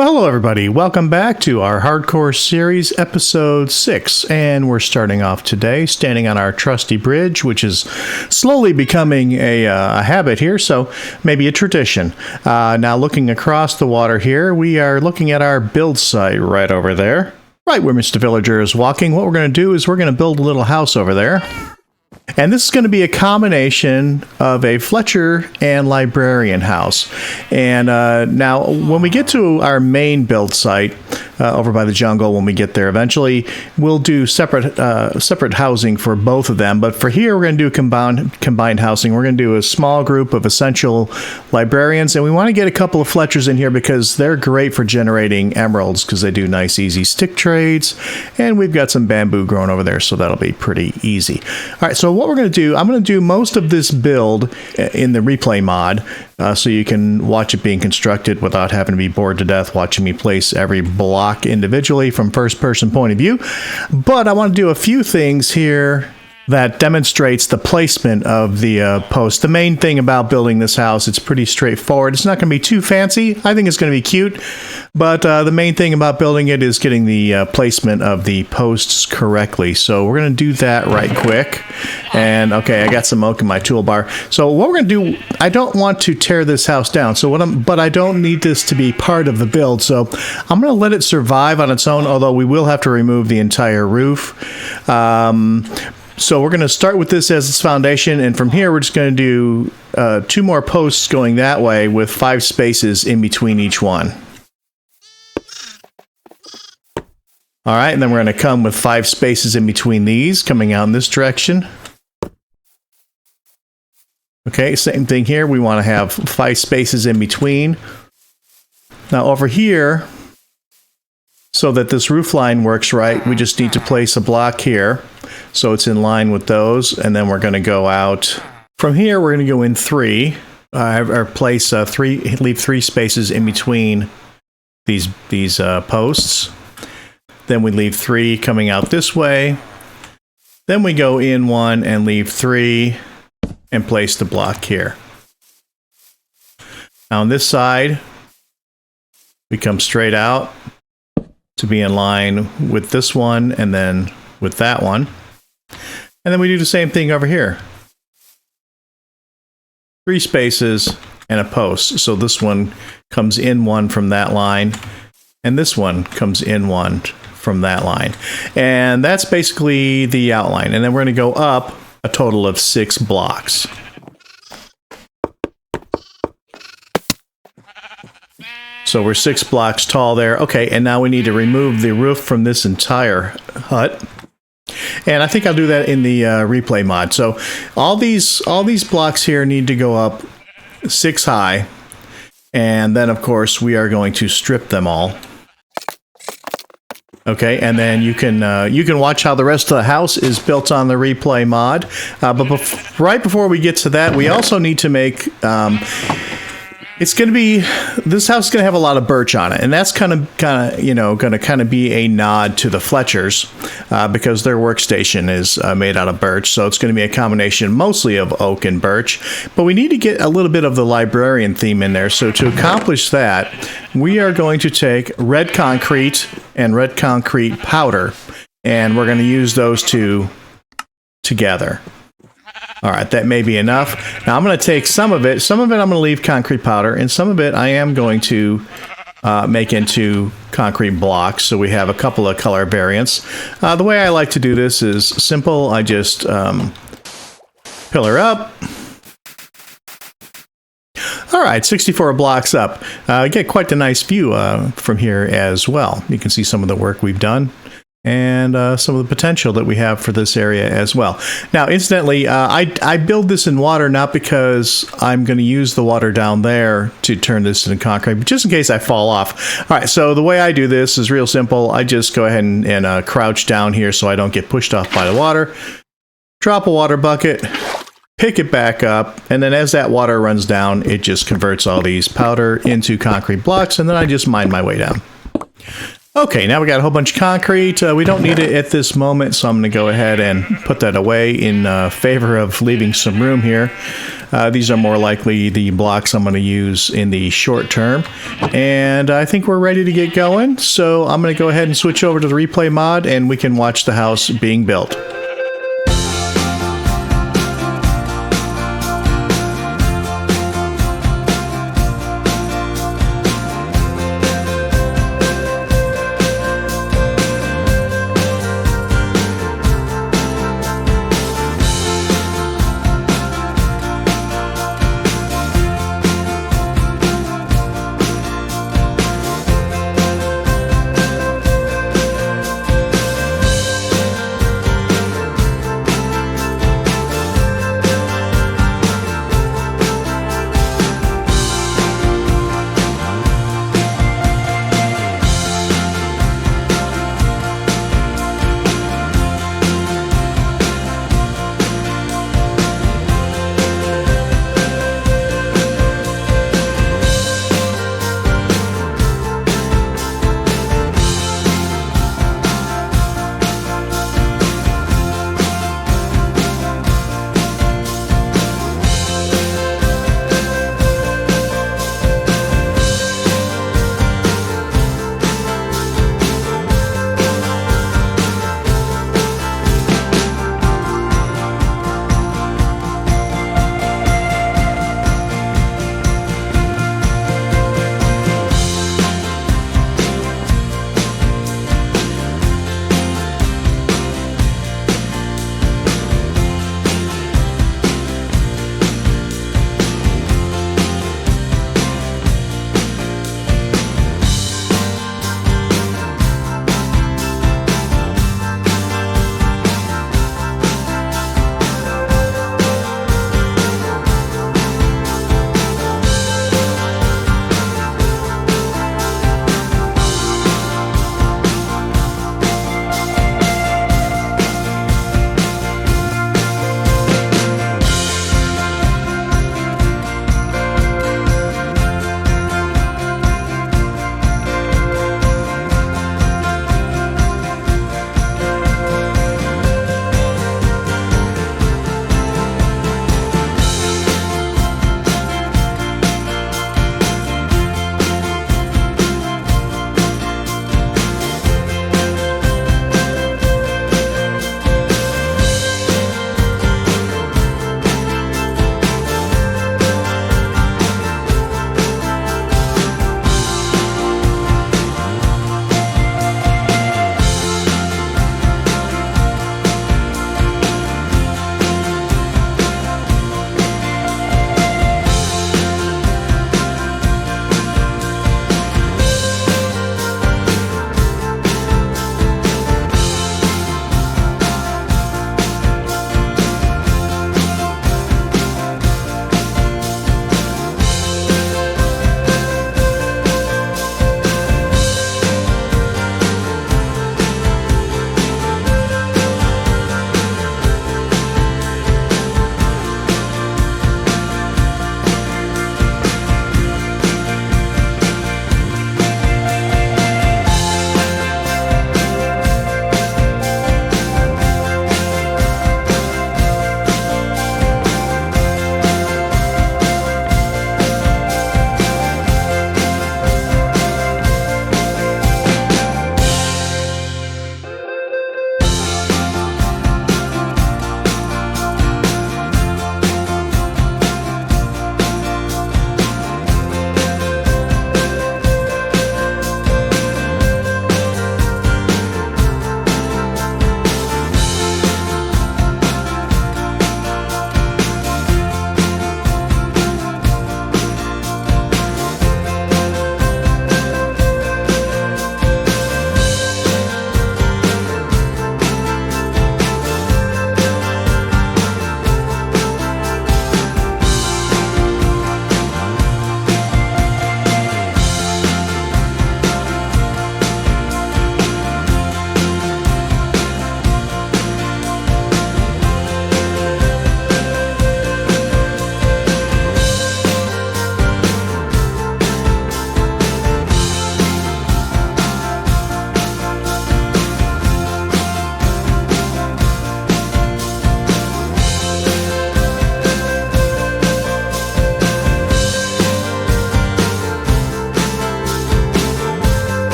Well, hello everybody. Welcome back to our Hardcore Series, Episode 6. And we're starting off today standing on our trusty bridge, which is slowly becoming a habit here, so maybe a tradition. Now looking across the water here, we are looking at our build site right over there. Right where Mr. Villager is walking. What we're going to do is we're going to build a little house over there. And this is going to be a combination of a Fletcher and Librarian house. And now, when we get to our main build site over by the jungle, when we get there eventually, we'll do separate housing for both of them. But for here, we're going to do combined housing. We're going to do a small group of essential Librarians. And we want to get a couple of Fletchers in here because they're great for generating emeralds because they do nice, easy stick trades. And we've got some bamboo growing over there, so that'll be pretty easy. All right, so what we're going to do, I'm going to do most of this build in the replay mod so you can watch it being constructed without having to be bored to death watching me place every block individually from first person point of view. But I want to do a few things here that demonstrates the placement of the post. The main thing about building this house, it's pretty straightforward. It's not going to be too fancy. I think it's going to be cute. But the main thing about building it is getting the placement of the posts correctly. So we're going to do that right quick. And okay, I got some oak in my toolbar. So what we're going to do, I don't want to tear this house down. But I don't need this to be part of the build. So I'm going to let it survive on its own, although we will have to remove the entire roof. So we're going to start with this as its foundation, and from here we're just going to do 2 more posts going that way with 5 spaces in between each one. All right, and then we're going to come with 5 spaces in between these, coming out in this direction. Okay, same thing here. We want to have 5 spaces in between. Now over here, so that this roof line works right, we just need to place a block here. So it's in line with those, and then we're going to go out. From here, we're going to go in 3, or place 3, leave 3 spaces in between these posts. Then we leave 3 coming out this way. Then we go in 1 and leave 3 and place the block here. Now on this side, we come straight out to be in line with this one and then with that one. And then we do the same thing over here. 3 spaces and a post. So this one comes in 1 from that line, and this one comes in 1 from that line. And that's basically the outline. And then we're going to go up a total of 6 blocks. So we're 6 blocks tall there. Okay, and now we need to remove the roof from this entire hut. And I think I'll do that in the replay mod. So all these blocks here need to go up 6 high. And then, of course, we are going to strip them all. Okay, and then you can watch how the rest of the house is built on the replay mod. But right before we get to that, we also need to make... this house is going to have a lot of birch on it, and that's going to be a nod to the Fletchers because their workstation is made out of birch, so it's going to be a combination mostly of oak and birch. But we need to get a little bit of the Librarian theme in there, so to accomplish that, we are going to take red concrete and red concrete powder, and we're going to use those 2 together. All right, that may be enough. Now I'm going to take some of it. Some of it I'm going to leave concrete powder, and some of it I am going to make into concrete blocks, so we have a couple of color variants. The way I like to do this is simple. I just pillar up. All right, 64 blocks up. Get quite the nice view from here as well. You can see some of the work we've done. And some of the potential that we have for this area as well. Now, incidentally, I build this in water not because I'm going to use the water down there to turn this into concrete, but just in case I fall off. All right, so the way I do this is real simple. I just go ahead and crouch down here so I don't get pushed off by the water. Drop a water bucket, pick it back up, and then as that water runs down, it just converts all these powder into concrete blocks, and then I just mine my way down. Okay, now we got a whole bunch of concrete. We don't need it at this moment, so I'm going to go ahead and put that away in favor of leaving some room here. These are more likely the blocks I'm going to use in the short term. And I think we're ready to get going, so I'm going to go ahead and switch over to the replay mod, and we can watch the house being built.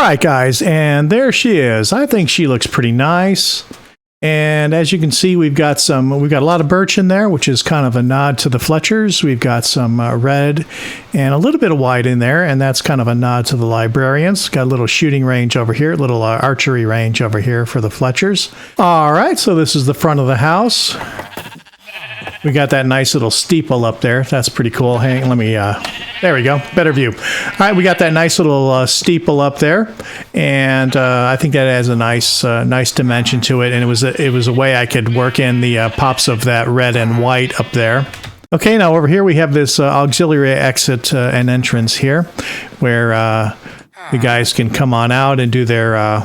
right, guys, and there she is. I think she looks pretty nice. And as you can see, we've got a lot of birch in there, which is kind of a nod to the Fletchers. We've got some red and a little bit of white in there, and that's kind of a nod to the Librarians. Got a little shooting range over here, a little archery range over here for the Fletchers. All right, so this is the front of the house. We got that nice little steeple up there. That's pretty cool. Hey, let me, there we go. Better view. All right, we got that nice little steeple up there. And I think that adds a nice dimension to it. And it was a way I could work in the pops of that red and white up there. Okay, now over here we have this auxiliary exit and entrance here where the guys can come on out and do their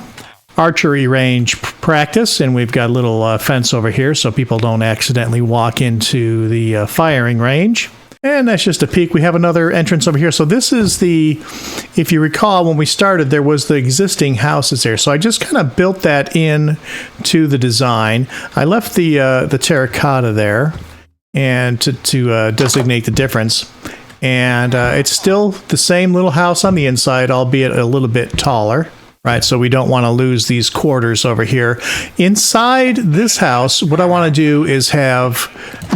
archery range practice, and we've got a little fence over here so people don't accidentally walk into the firing range. And that's just a peek. We have another entrance over here. So this is if you recall, when we started, there was the existing houses there. So I just kind of built that in to the design. I left the terracotta there and to designate the difference. And it's still the same little house on the inside, albeit a little bit taller. Right, so we don't want to lose these quarters over here. Inside this house, what I want to do is have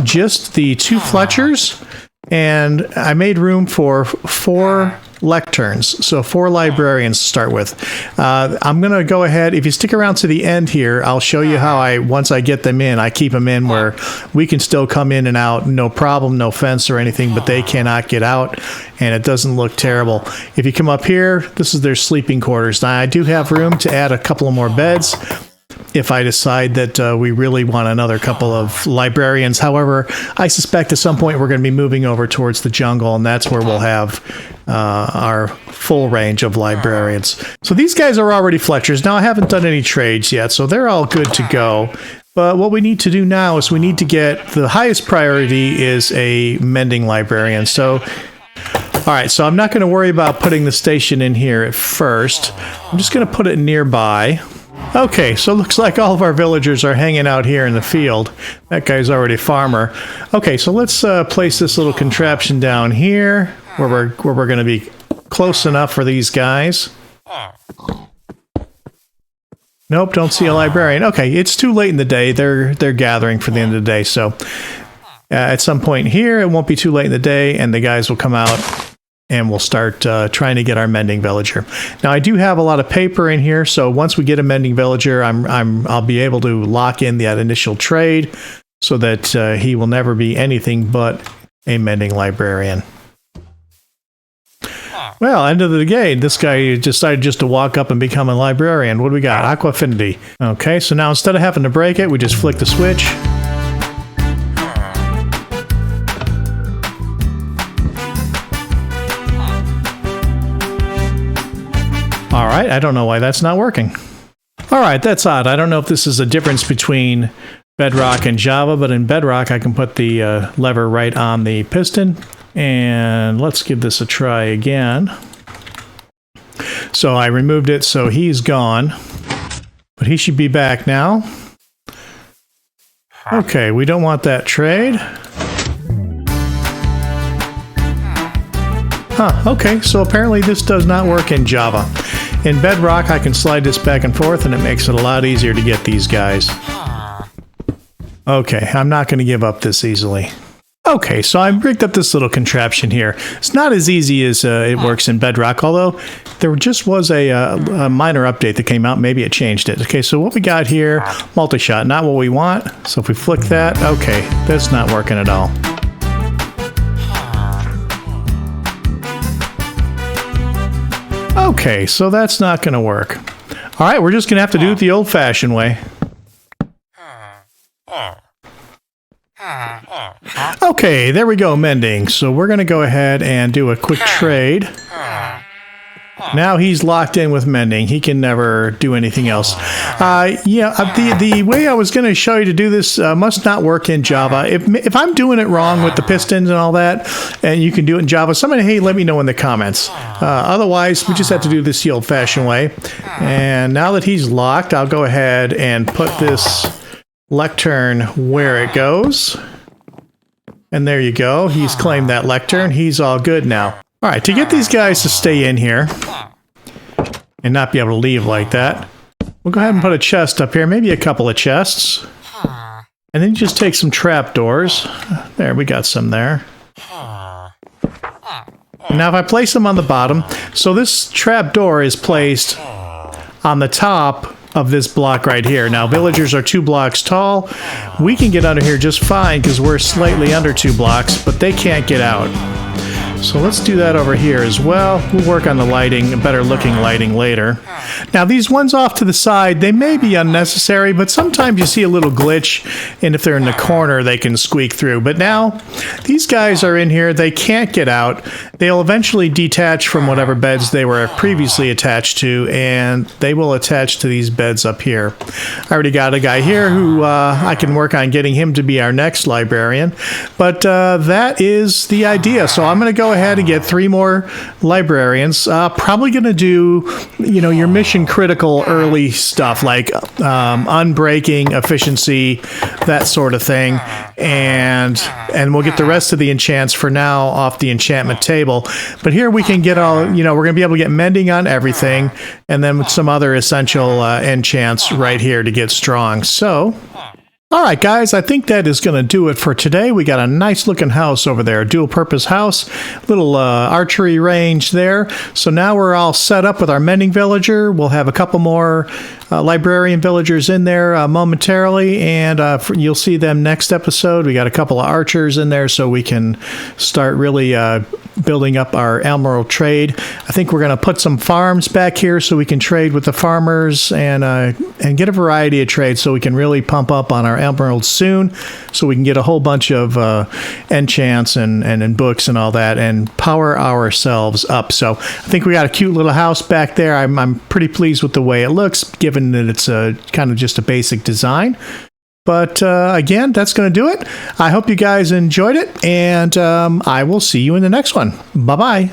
just the 2 Fletchers, and I made room for 4 lecterns, so 4 librarians to start with. I'm going to go ahead, if you stick around to the end here, I'll show you how once I get them in, I keep them in where we can still come in and out, no problem, no fence or anything, but they cannot get out, and it doesn't look terrible. If you come up here, this is their sleeping quarters. Now, I do have room to add a couple of more beds if I decide that we really want another couple of librarians. However, I suspect at some point we're going to be moving over towards the jungle, and that's where we'll have our full range of librarians. So these guys are already Fletchers. Now, I haven't done any trades yet, so they're all good to go. But what we need to do now is we need to get the highest priority is a mending librarian. So, all right, so I'm not going to worry about putting the station in here at first. I'm just going to put it nearby. Okay, so it looks like all of our villagers are hanging out here in the field. That guy's already a farmer. Okay, so let's place this little contraption down here where we're going to be close enough for these guys. Nope, don't see a librarian. Okay, it's too late in the day. They're gathering for the end of the day. So at some point here, it won't be too late in the day, and the guys will come out and we'll start trying to get our mending villager. Now, I do have a lot of paper in here, so once we get a mending villager, I'll be able to lock in that initial trade so that he will never be anything but a mending librarian. Well, end of the day, this guy decided just to walk up and become a librarian. What do we got? Aqua Affinity. Okay, so now instead of having to break it, we just flick the switch. All right, I don't know why that's not working. All right, that's odd. I don't know if this is a difference between Bedrock and Java, but in Bedrock, I can put the lever right on the piston. And let's give this a try again. So I removed it, so he's gone. But he should be back now. Okay, we don't want that trade. Huh, okay, so apparently this does not work in Java. In Bedrock, I can slide this back and forth, and it makes it a lot easier to get these guys. Okay, I'm not going to give up this easily. Okay, so I rigged up this little contraption here. It's not as easy as it works in Bedrock, although there just was a minor update that came out. Maybe it changed it. Okay, so what we got here, multi-shot, not what we want. So if we flick that, okay, that's not working at all. Okay, so that's not going to work. All right, we're just going to have to do it the old-fashioned way. Okay, there we go, mending. So we're going to go ahead and do a quick trade. Now he's locked in with mending. He can never do anything else. The way I was going to show you to do this must not work in Java. If I'm doing it wrong with the pistons and all that, and you can do it in Java, somebody, hey, let me know in the comments. Otherwise, we just have to do this the old-fashioned way. And now that he's locked, I'll go ahead and put this lectern where it goes. And there you go. He's claimed that lectern. He's all good now. All right, to get these guys to stay in here, and not be able to leave like that. We'll go ahead and put a chest up here, maybe a couple of chests. And then just take some trapdoors. There, we got some there. Now if I place them on the bottom, so this trapdoor is placed on the top of this block right here. Now villagers are 2 blocks tall. We can get under here just fine because we're slightly under 2 blocks, but they can't get out. So let's do that over here as well. We'll work on the lighting, better looking lighting later. Now these ones off to the side, they may be unnecessary, but sometimes you see a little glitch, and if they're in the corner, they can squeak through. But now, these guys are in here, they can't get out. They'll eventually detach from whatever beds they were previously attached to, and they will attach to these beds up here. I already got a guy here who I can work on getting him to be our next librarian, but that is the idea. So I'm going to go ahead and get 3 more librarians. Probably going to do, you know, your mission critical early stuff like unbreaking, efficiency, that sort of thing, and we'll get the rest of the enchants for now off the enchantment table. But here we can get all, you know, we're going to be able to get mending on everything, and then with some other essential enchants right here to get strong. So all right, guys, I think that is going to do it for today. We got a nice looking house over there, a dual purpose house, little archery range there. So now we're all set up with our mending villager. We'll have a couple more librarian villagers in there momentarily, and you'll see them next episode. We got a couple of archers in there so we can start really building up our emerald trade. I think we're going to put some farms back here so we can trade with the farmers and get a variety of trades so we can really pump up on our emeralds soon, so we can get a whole bunch of enchants and books and all that and power ourselves up. So I think we got a cute little house back there. I'm pretty pleased with the way it looks, given that it's kind of just a basic design. But again, that's going to do it. I hope you guys enjoyed it, and I will see you in the next one. Bye-bye.